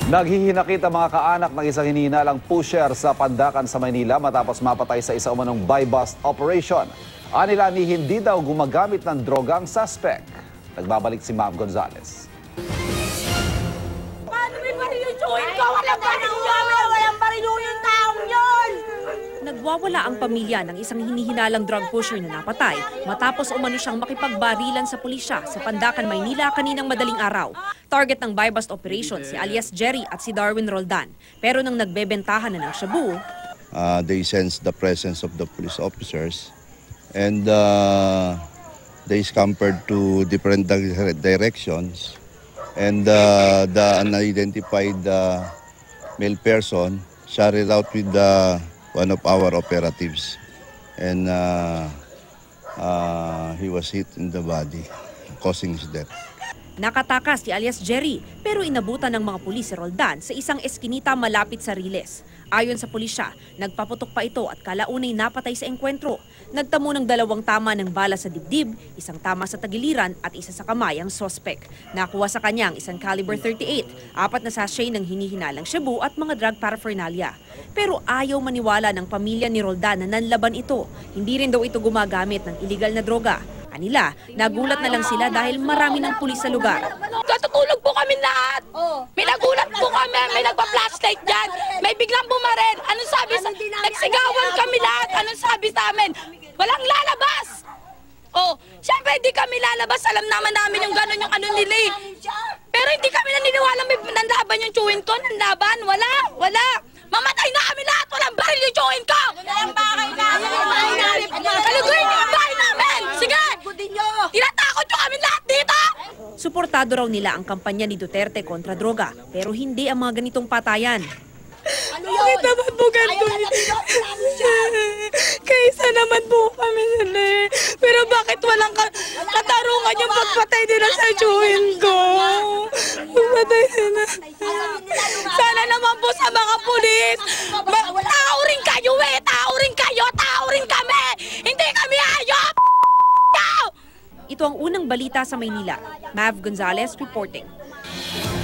Naghihinakit ang mga kaanak ng isang hinihinalang pusher sa Pandakan sa Maynila matapos mapatay sa isa umanong buy-bust operation. Anila ni hindi daw gumagamit ng droga ang suspect. Nagbabalik si Mav Gonzalez. Paano may parilusuin ko? Walang parilusuin yung taong yun! Nagwawala ang pamilya ng isang hinihinalang drug pusher na napatay matapos umano siyang makipagbarilan sa pulisya sa Pandakan, Maynila kaninang madaling araw. Target ng buy-bust operation si alias Jerry at si Darwin Roldan. Pero nang nagbebentahan na ng shabu, they sensed the presence of the police officers and they scampered to different directions, and the unidentified male person shouted out with one of our operatives, and he was hit in the body, causing his death. nakatakas si alias Jerry pero inabutan ng mga pulis si Roldan sa isang eskinita malapit sa Riles. Ayon sa pulisya, nagpaputok pa ito at kalaunay napatay sa engkwentro. Nagtamo ng 2 tama ng bala sa dibdib, 1 tama sa tagiliran at 1 sa kamay ang sospek. Nakuha sa kanya ang isang caliber 38, 4 na sachet ng hinihinalang shabu at mga drug paraphernalia. Pero ayaw maniwala ng pamilya ni Roldan na nanlaban ito. Hindi rin daw ito gumagamit ng iligal na droga. Kanila, nagulat na lang sila dahil marami ng pulis sa lugar. Katutulog po kami lahat. May nagulat po kami, may nagpa-flashlight dyan. May biglang bumaril. Anong sabi sa... Nagsigawan kami lahat. Anong sabi sa amin? Walang lalabas. Siyempre hindi kami lalabas. Alam naman namin yung gano'n yung ano nila eh. Pero hindi kami naniniwala may nanlaban yung chewin ko. Nanlaban? Wala. Mamatay na kami lahat. Walang baril yung chewin ko. Kaluguin yung bahay namin. Sige. Tinatakot nyo kami lahat dito. Suportado raw nila ang kampanya ni Duterte kontra droga, pero hindi ang mga ganitong patayan. Bakit naman po ganito? Kaysa naman po kami nila eh. Pero bakit walang katarungan yung pagpatay nila sa chewin ko? Pagpatay nila. Sana naman po sa mga pulis. Tao rin kayo eh. Tao rin kayo. Tao rin kami. Hindi kami ayop. Ito ang unang balita sa Maynila. Mav Gonzalez reporting.